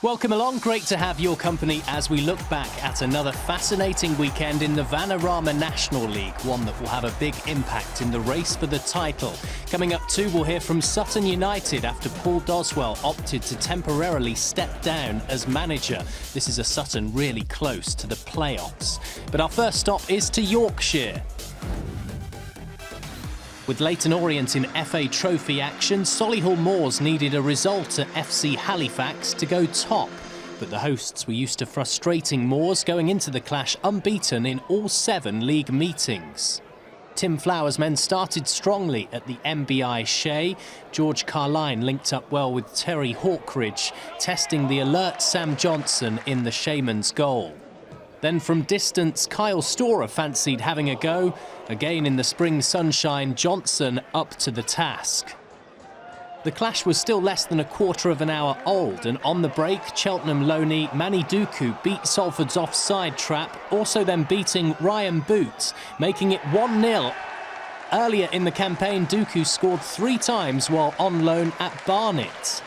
Welcome along. Great to have your company as we look back at another fascinating weekend in the Vanarama National League, one that will have a big impact in the race for the title. Coming up too, we'll hear from Sutton United after Paul Doswell opted to temporarily step down as manager. This is a Sutton really close to the playoffs. But our first stop is to Yorkshire. With Leyton Orient in FA Trophy action, Solihull Moors needed a result at FC Halifax to go top. But the hosts were used to frustrating Moors, going into the clash unbeaten in all 7 league meetings. Tim Flower's men started strongly at the MBI Shea. George Carline linked up well with Terry Hawkridge, testing the alert Sam Johnson in the Shaman's goal. Then from distance, Kyle Storer fancied having a go. Again in the spring sunshine, Johnson up to the task. The clash was still less than a quarter of an hour old, and on the break, Cheltenham loanee Manny Duku beat Salford's offside trap, also then beating Ryan Boots, making it 1-0. Earlier in the campaign, Duku scored 3 times while on loan at Barnet.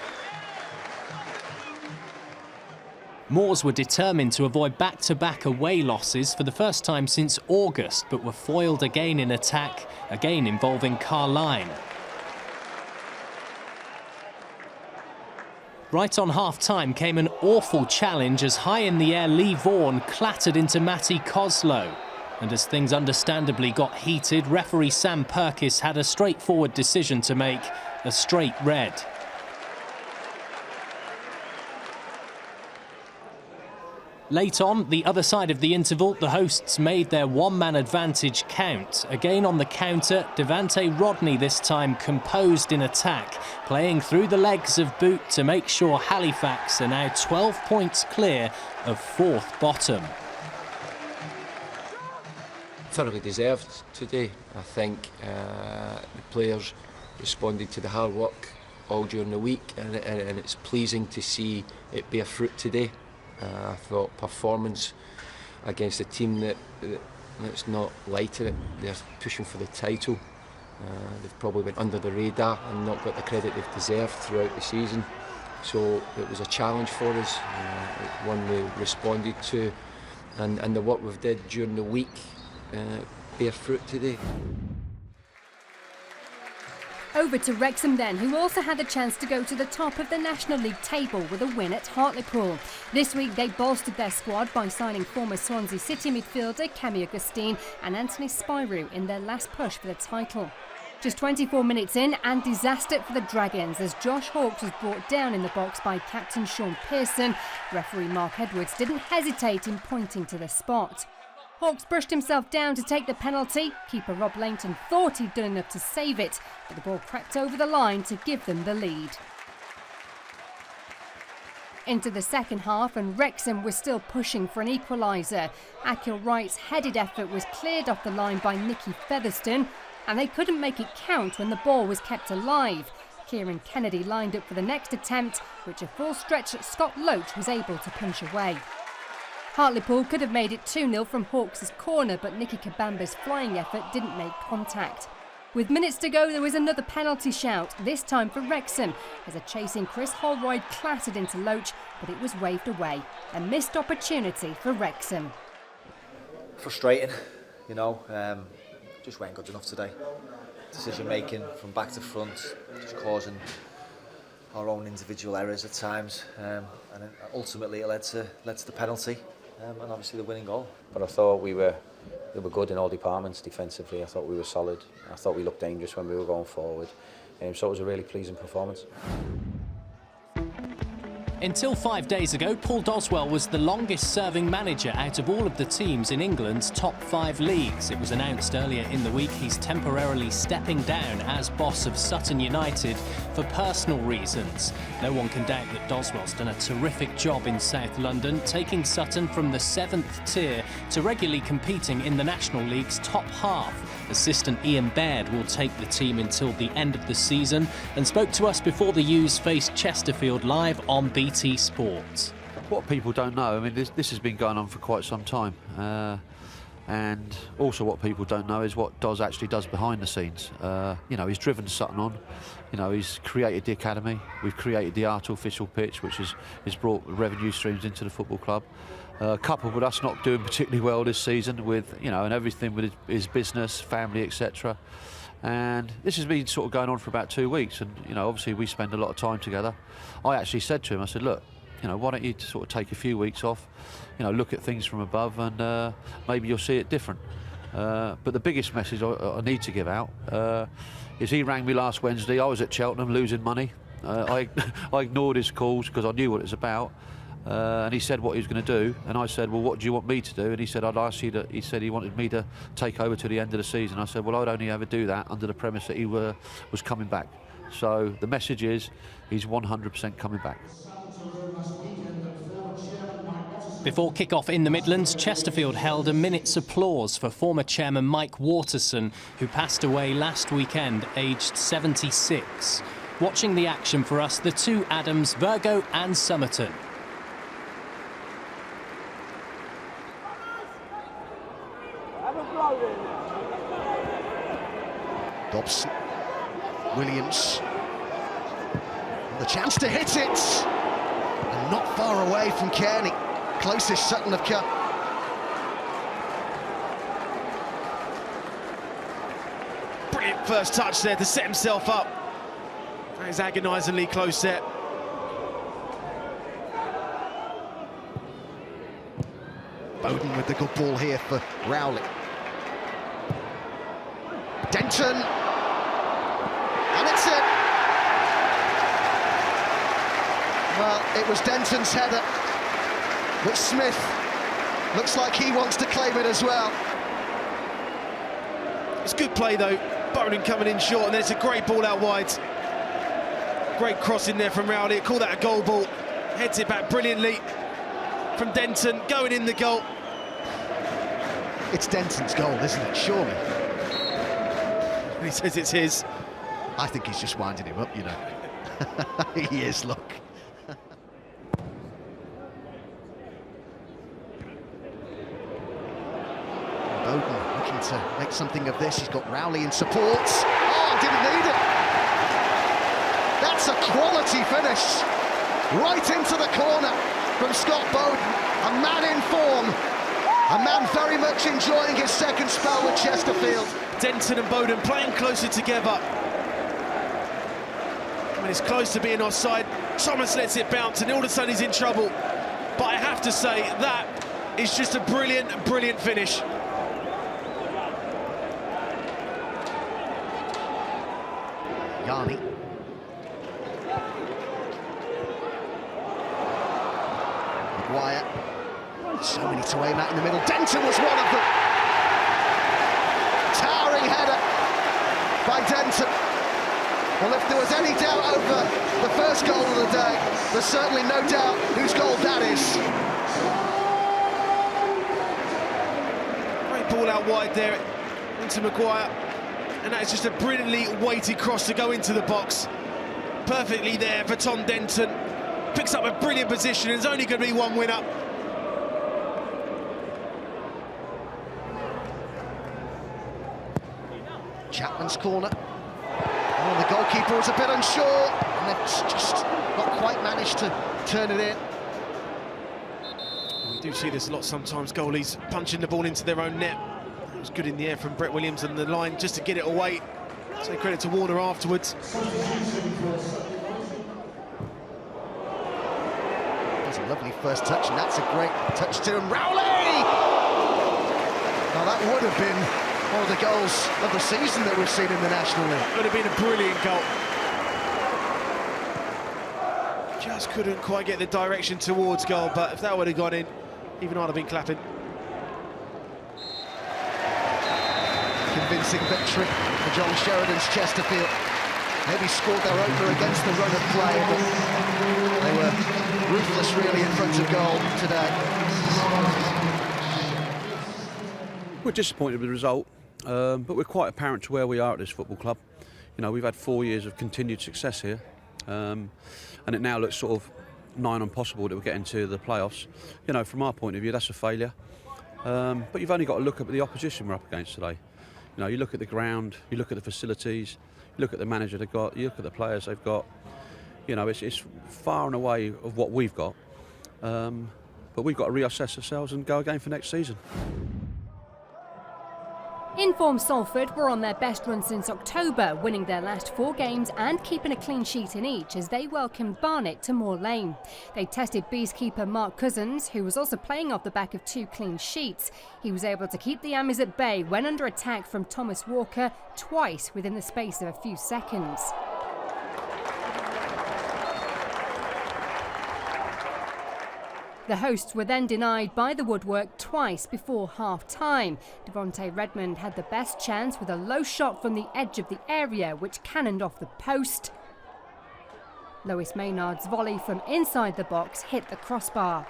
Moors were determined to avoid back-to-back away losses for the first time since August, but were foiled again in attack, again involving Carline. Right on half-time came an awful challenge as high in the air Lee Vaughan clattered into Matty Coslow. And as things understandably got heated, referee Sam Perkis had a straightforward decision to make, a straight red. Late on, the other side of the interval, the hosts made their one-man advantage count. Again on the counter, Devante Rodney this time composed in attack, playing through the legs of Boot to make sure Halifax are now 12 points clear of 4th bottom. Thoroughly deserved today. I think the players responded to the hard work all during the week, and it's pleasing to see it bear fruit today. I thought performance against a team that's not lighter, they're pushing for the title. They've probably been under the radar and not got the credit they've deserved throughout the season. So it was a challenge for us, one we responded to, and the work we've did during the week bear fruit today. Over to Wrexham then, who also had a chance to go to the top of the National League table with a win at Hartlepool. This week they bolstered their squad by signing former Swansea City midfielder Cammy Augustine and Anthony Spirou in their last push for the title. Just 24 minutes in and disaster for the Dragons as Josh Hawkes was brought down in the box by captain Sean Pearson. Referee Mark Edwards didn't hesitate in pointing to the spot. Hawkes brushed himself down to take the penalty. Keeper Rob Leyton thought he'd done enough to save it, but the ball crept over the line to give them the lead. Into the second half and Wrexham was still pushing for an equaliser. Akil Wright's headed effort was cleared off the line by Nicky Featherstone, and they couldn't make it count when the ball was kept alive. Kieran Kennedy lined up for the next attempt, which a full-stretch Scott Loach was able to punch away. Hartlepool could have made it 2-0 from Hawkes' corner, but Nicky Kabamba's flying effort didn't make contact. With minutes to go, there was another penalty shout, this time for Wrexham, as a chasing Chris Holroyd clattered into Loach, but it was waved away. A missed opportunity for Wrexham. Frustrating, you know, just weren't good enough today. Decision making from back to front, just causing our own individual errors at times, and ultimately it led to the penalty. And obviously the winning goal. But I thought we were good in all departments defensively. I thought we were solid. I thought we looked dangerous when we were going forward. So it was a really pleasing performance. Until 5 days ago, Paul Doswell was the longest-serving manager out of all of the teams in England's top 5 leagues. It was announced earlier in the week he's temporarily stepping down as boss of Sutton United for personal reasons. No one can doubt that Doswell's done a terrific job in South London, taking Sutton from the 7th tier to regularly competing in the National League's top half. Assistant Ian Baird will take the team until the end of the season and spoke to us before the U's faced Chesterfield live on BT Sport. What people don't know, I mean, this has been going on for quite some time. And also what people don't know is what Doz actually does behind the scenes. You know, he's driven Sutton on, you know, he's created the academy, we've created the artificial pitch, which has brought revenue streams into the football club. Coupled with us not doing particularly well this season with, you know, and everything with his business, family, etc. And this has been sort of going on for about 2 weeks, and, you know, obviously we spend a lot of time together. I actually said to him, I said, look, you know, why don't you sort of take a few weeks off, you know, look at things from above, and maybe you'll see it different. But the biggest message I need to give out is he rang me last Wednesday. I was at Cheltenham losing money. I ignored his calls because I knew what it was about. And he said what he was going to do, and I said, well, what do you want me to do? And he said, I'd ask you to, he said he wanted me to take over to the end of the season. I said, well, I'd only ever do that under the premise that he was coming back. So the message is he's 100% coming back. Before kick-off in the Midlands, Chesterfield held a minute's applause for former chairman Mike Waterson, who passed away last weekend, aged 76. Watching the action for us, the two Adams, Virgo and Somerton. Dobson, Williams, the chance to hit it, and not far away from Kearney, closest Sutton have come. Brilliant first touch there to set himself up. That is agonisingly close there. Bowden with the good ball here for Rowley. Denton, and it's in. Well, it was Denton's header, but Smith looks like he wants to claim it as well. It's good play though, Bowden coming in short, and then it's a great ball out wide. Great cross in there from Rowley, call that a goal ball. Heads it back brilliantly from Denton, going in the goal. It's Denton's goal, isn't it, surely? He says it's his. I think he's just winding him up, you know. He is, look. Bowden looking to make something of this. He's got Rowley in support. Oh, didn't need it. That's a quality finish. Right into the corner from Scott Bowden. A man in form. A man very much enjoying his second spell with Chesterfield. Denton and Bowden playing closer together. When it's close to being offside, Thomas lets it bounce, and all of a sudden he's in trouble. But I have to say, that is just a brilliant, brilliant finish. Yarni. Maguire. So many to aim at in the middle. Denton was one of them. Towering header by Denton. Well, if there was any doubt over the first goal of the day, there's certainly no doubt whose goal that is. Great ball out wide there into Maguire, and that is just a brilliantly weighted cross to go into the box. Perfectly there for Tom Denton. Picks up a brilliant position, and there's only going to be one winner. Chapman's corner. Oh, the goalkeeper was a bit unsure, and they've just not quite managed to turn it in. We do see this a lot sometimes, goalies punching the ball into their own net. It was good in the air from Brett Williams and the line just to get it away. Say credit to Warner afterwards. That's a lovely first touch, and that's a great touch to him. Rowley! Now that would have been one of the goals of the season that we've seen in the National League. Would have been a brilliant goal. Just couldn't quite get the direction towards goal, but if that would have gone in, even I'd have been clapping. Convincing victory for John Sheridan's Chesterfield. Maybe scored their opener against the run of play, but they were ruthless really in front of goal today. We're disappointed with the result, but we're quite apparent to where we are at this football club. You know, we've had 4 years of continued success here, and it now looks sort of nigh on impossible that we're getting to the playoffs. You know, from our point of view, that's a failure. But you've only got to look at the opposition we're up against today. You know, you look at the ground, you look at the facilities, you look at the manager they've got, you look at the players they've got. You know, it's far and away of what we've got. But we've got to reassess ourselves and go again for next season. Informed Salford were on their best run since October, winning their last 4 games and keeping a clean sheet in each as they welcomed Barnet to Moor Lane. They tested Bees keeper Mark Cousins, who was also playing off the back of 2 clean sheets. He was able to keep the Ammies at bay when under attack from Thomas Walker twice within the space of a few seconds. The hosts were then denied by the woodwork twice before half-time. Devontae Redmond had the best chance with a low shot from the edge of the area which cannoned off the post. Lois Maynard's volley from inside the box hit the crossbar.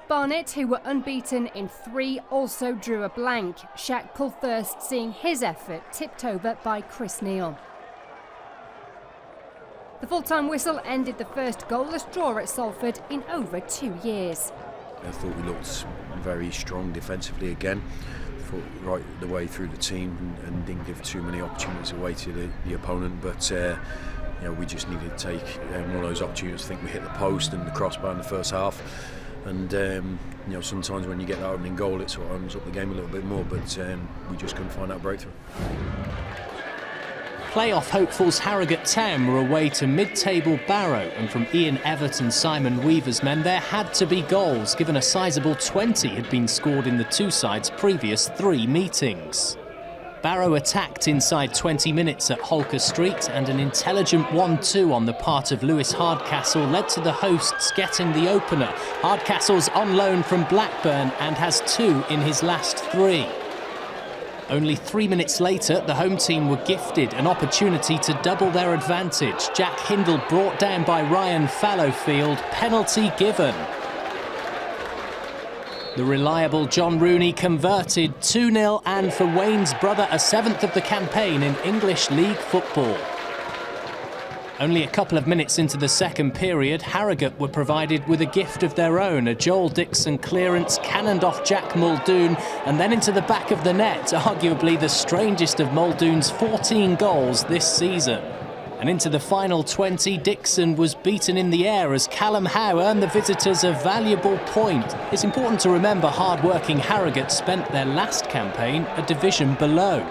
Barnet, who were unbeaten in 3, also drew a blank. Shaq Pulthurst seeing his effort tipped over by Chris Neal. The full-time whistle ended the first goalless draw at Salford in over 2 years. I thought we looked very strong defensively again, fought right the way through the team and didn't give too many opportunities away to the opponent, but you know, we just needed to take one of those opportunities. I think we hit the post and the crossbar in the first half, and you know, sometimes when you get that opening goal it sort of opens up the game a little bit more, but we just couldn't find that breakthrough. Playoff hopefuls Harrogate Town were away to mid-table Barrow, and from Ian Everett and Simon Weaver's men there had to be goals, given a sizable 20 had been scored in the 2 sides' previous 3 meetings. Barrow attacked inside 20 minutes at Holker Street, and an intelligent 1-2 on the part of Lewis Hardcastle led to the hosts getting the opener. Hardcastle's on loan from Blackburn and has 2 in his last 3. Only 3 minutes later, the home team were gifted an opportunity to double their advantage. Jack Hindle brought down by Ryan Fallowfield, penalty given. The reliable John Rooney converted 2-0, and for Wayne's brother, a 7th of the campaign in English League football. Only a couple of minutes into the second period, Harrogate were provided with a gift of their own. A Joel Dixon clearance cannoned off Jack Muldoon and then into the back of the net, arguably the strangest of Muldoon's 14 goals this season. And into the final 20, Dixon was beaten in the air as Callum Howe earned the visitors a valuable point. It's important to remember hard-working Harrogate spent their last campaign a division below.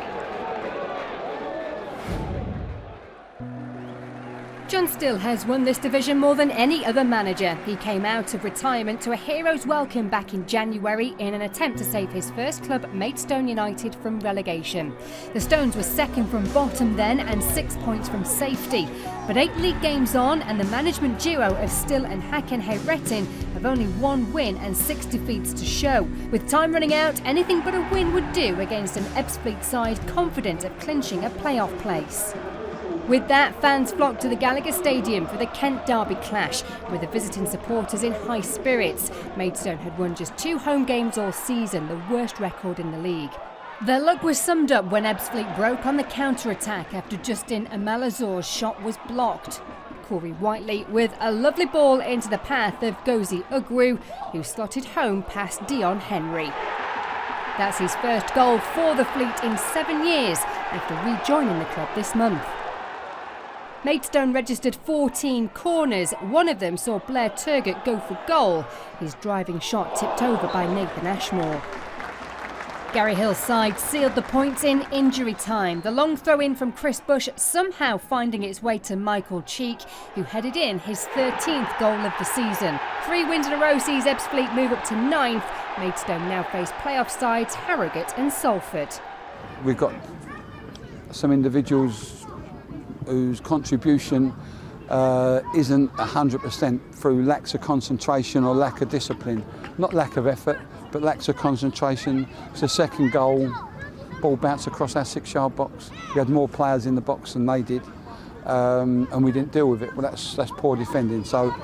John Still has won this division more than any other manager. He came out of retirement to a hero's welcome back in January in an attempt to save his first club, Maidstone United, from relegation. The Stones were second from bottom then and 6 points from safety. But 8 league games on and the management duo of Still and Hacken Hayretin have only 1 win and 6 defeats to show. With time running out, anything but a win would do against an EPS Fleet side confident of clinching a playoff place. With that, fans flocked to the Gallagher Stadium for the Kent Derby clash, with the visiting supporters in high spirits. Maidstone had won just 2 home games all season, the worst record in the league. Their luck was summed up when EPS Fleet broke on the counter-attack after Justin Amalazor's shot was blocked. Corey Whiteley with a lovely ball into the path of Gozi Ugwu, who slotted home past Dion Henry. That's his first goal for the Fleet in 7 years after rejoining the club this month. Maidstone registered 14 corners. One of them saw Blair Turgott go for goal, his driving shot tipped over by Nathan Ashmore. Gary Hill's side sealed the points in injury time. The long throw-in from Chris Bush somehow finding its way to Michael Cheek, who headed in his 13th goal of the season. 3 wins in a row sees EPS Fleet move up to 9th. Maidstone now face playoff sides Harrogate and Salford. We've got some individuals whose contribution isn't 100% through lack of concentration or lack of discipline. Not lack of effort, but lack of concentration. It's the second goal, ball bounced across our 6-yard box. We had more players in the box than they did, and we didn't deal with it. Well, that's poor defending. So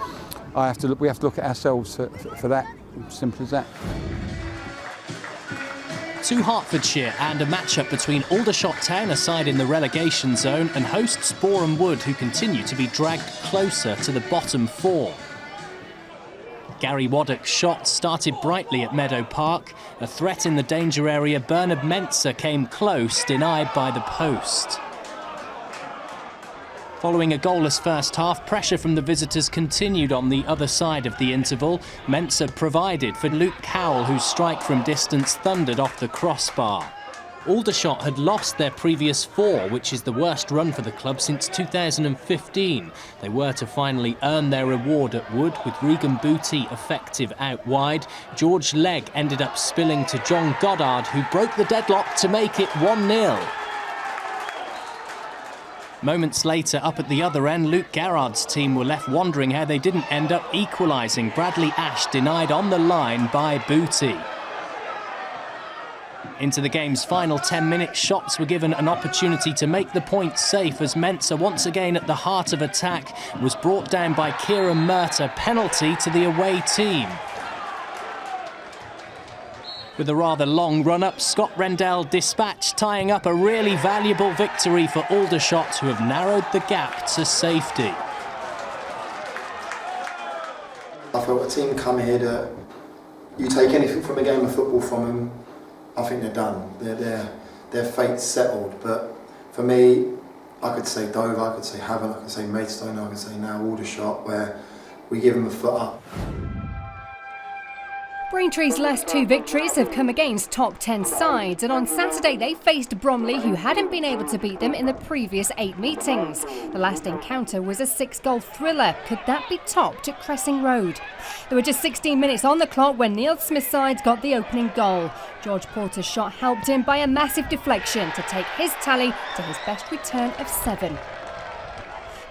we have to look at ourselves for that. Simple as that. To Hertfordshire and a match-up between Aldershot Town, a side in the relegation zone, and hosts Boreham Wood, who continue to be dragged closer to the bottom 4. Gary Waddock's shot started brightly at Meadow Park. A threat in the danger area, Bernard Mensah came close, denied by the post. Following a goalless first half, pressure from the visitors continued on the other side of the interval. Mensah provided for Luke Cowell, whose strike from distance thundered off the crossbar. Aldershot had lost their previous 4, which is the worst run for the club since 2015. They were to finally earn their reward at Wood, with Regan Booty effective out wide. George Legg ended up spilling to John Goddard, who broke the deadlock to make it 1-0. Moments later, up at the other end, Luke Garrard's team were left wondering how they didn't end up equalising. Bradley Ash denied on the line by Booty. Into the game's final 10 minutes, Shotts were given an opportunity to make the point safe as Mensah, once again at the heart of attack, was brought down by Kieran Murtagh, penalty to the away team. With a rather long run-up, Scott Rendell dispatched, tying up a really valuable victory for Aldershot, who have narrowed the gap to safety. I felt a team come here that you take anything from a game of football from them, I think they're done. Their fate's settled. But for me, I could say Dover, I could say Havant, I could say Maidstone, I could say now Aldershot, where we give them a foot up. Braintree's last 2 victories have come against top 10 sides, and on Saturday they faced Bromley, who hadn't been able to beat them in the previous 8 meetings. The last encounter was a 6-goal thriller. Could that be topped at Cressing Road? There were just 16 minutes on the clock when Neil Smith's side got the opening goal. George Porter's shot helped him by a massive deflection to take his tally to his best return of 7.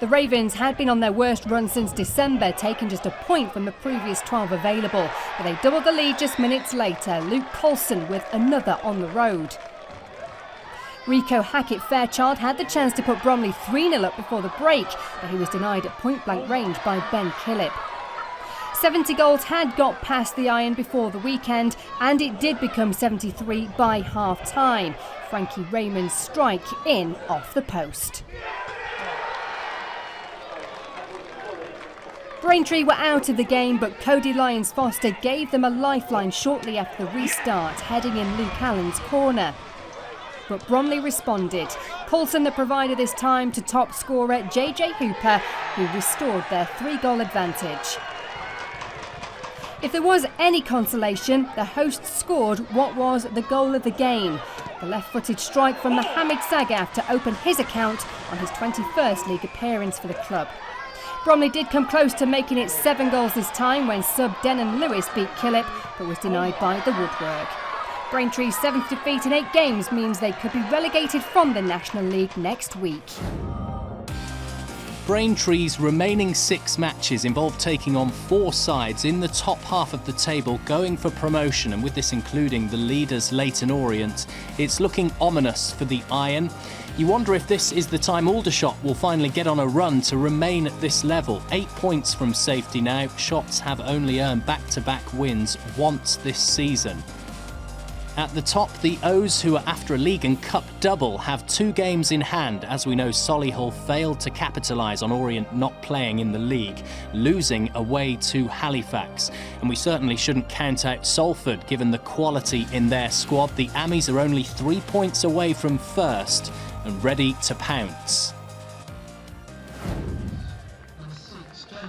The Ravens had been on their worst run since December, taking just a point from the previous 12 available. But they doubled the lead just minutes later, Luke Coulson with another on the road. Rico Hackett-Fairchild had the chance to put Bromley 3-0 up before the break, but he was denied at point-blank range by Ben Killip. 70 goals had got past the iron before the weekend, and it did become 73 by half-time. Frankie Raymond's strike in off the post. Braintree were out of the game, but Cody Lyons-Foster gave them a lifeline shortly after the restart, heading in Luke Allen's corner. But Bromley responded. Coulson the provider this time to top scorer JJ Hooper, who restored their 3-goal advantage. If there was any consolation, the hosts scored what was the goal of the game. The left-footed strike from Mohamed Sagaf to open his account on his 21st league appearance for the club. Bromley did come close to making it 7 goals this time when sub Denon Lewis beat Killip, but was denied by the woodwork. Braintree's 7th defeat in 8 games means they could be relegated from the National League next week. Braintree's remaining 6 matches involve taking on 4 sides in the top half of the table going for promotion, and with this including the leaders Leyton Orient, it's looking ominous for the Iron. You wonder if this is the time Aldershot will finally get on a run to remain at this level. 8 points from safety now. Shotts have only earned back-to-back wins once this season. At the top, the O's, who are after a league and cup double, have 2 games in hand. As we know, Solihull failed to capitalise on Orient not playing in the league, losing away to Halifax. And we certainly shouldn't count out Salford, given the quality in their squad. The Ammies are only 3 points away from first and ready to pounce.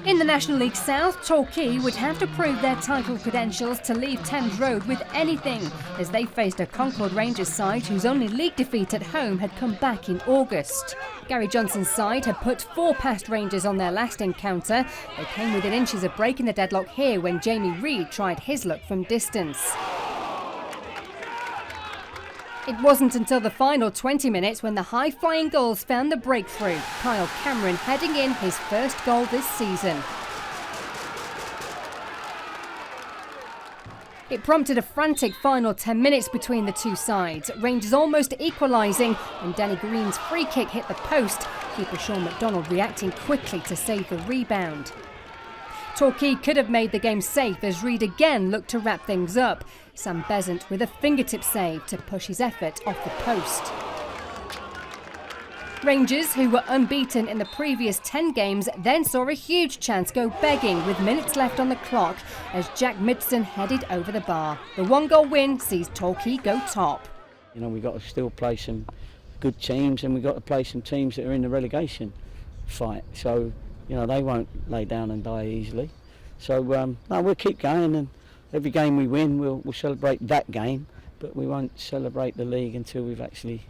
In the National League South, Torquay would have to prove their title credentials to leave Thames Road with anything, as they faced a Concord Rangers side whose only league defeat at home had come back in August. Gary Johnson's side had put 4 past Rangers on their last encounter. They came within inches of breaking the deadlock here when Jamie Reid tried his luck from distance. It wasn't until the final 20 minutes when the high-flying goals found the breakthrough. Kyle Cameron heading in his first goal this season. It prompted a frantic final 10 minutes between the two sides. Rangers almost equalising when Danny Green's free kick hit the post. Keeper Sean McDonald reacting quickly to save the rebound. Torquay could have made the game safe as Reid again looked to wrap things up. Sam Besant with a fingertip save to push his effort off the post. Rangers, who were unbeaten in the previous 10 games, then saw a huge chance go begging with minutes left on the clock as Jack Midson headed over the bar. The 1-goal win sees Torquay go top. You know, we've got to still play some good teams, and we've got to play some teams that are in the relegation fight. So, you know, they won't lay down and die easily. So, no, we'll keep going, and every game we win, we'll celebrate that game, but we won't celebrate the league until we've actually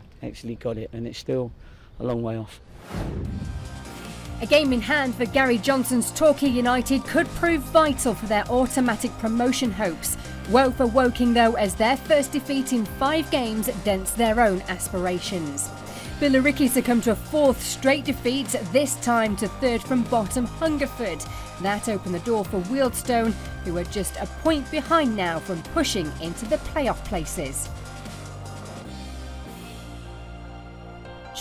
got it, and it's still a long way off. A game in hand for Gary Johnson's Torquay United could prove vital for their automatic promotion hopes. Woe for Woking though, as their first defeat in 5 games dents their own aspirations. Billericay succumbed to a 4th straight defeat, this time to 3rd from bottom Hungerford. That opened the door for Wealdstone, who are just a point behind now from pushing into the playoff places.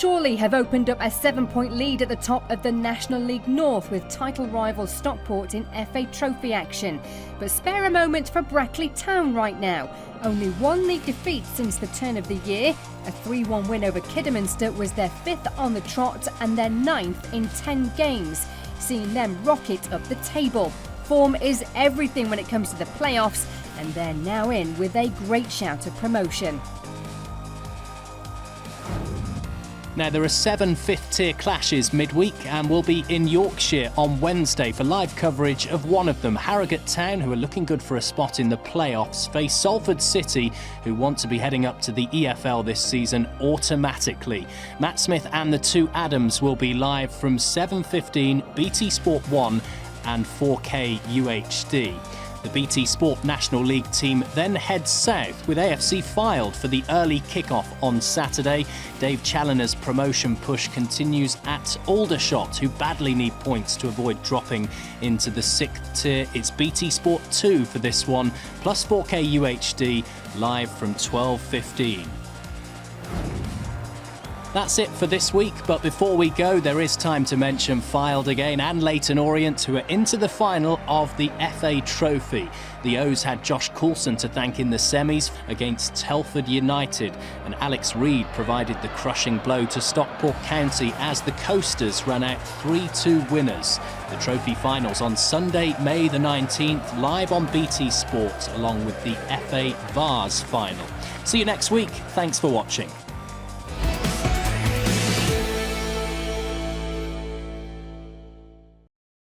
Chorley have opened up a 7-point lead at the top of the National League North with title rival Stockport in FA Trophy action. But spare a moment for Brackley Town right now. Only 1 league defeat since the turn of the year. A 3-1 win over Kidderminster was their 5th on the trot and their 9th in 10 games, seeing them rocket up the table. Form is everything when it comes to the playoffs, and they're now in with a great shout of promotion. Now, there are 7 fifth-tier clashes midweek, and we'll be in Yorkshire on Wednesday for live coverage of one of them. Harrogate Town, who are looking good for a spot in the playoffs, face Salford City, who want to be heading up to the EFL this season automatically. Matt Smith and the 2 Adams will be live from 7:15 BT Sport 1 and 4K UHD. The BT Sport National League team then heads south with AFC Fylde for the early kick-off on Saturday. Dave Challoner's promotion push continues at Aldershot, who badly need points to avoid dropping into the 6th tier. It's BT Sport 2 for this one, plus 4K UHD, live from 12:15. That's it for this week, but before we go, there is time to mention Fylde again and Leyton Orient, who are into the final of the FA Trophy. The O's had Josh Coulson to thank in the semis against Telford United, and Alex Reid provided the crushing blow to Stockport County as the Coasters ran out 3-2 winners. The trophy finals on Sunday, May the 19th, live on BT Sport, along with the FA Vars final. See you next week. Thanks for watching.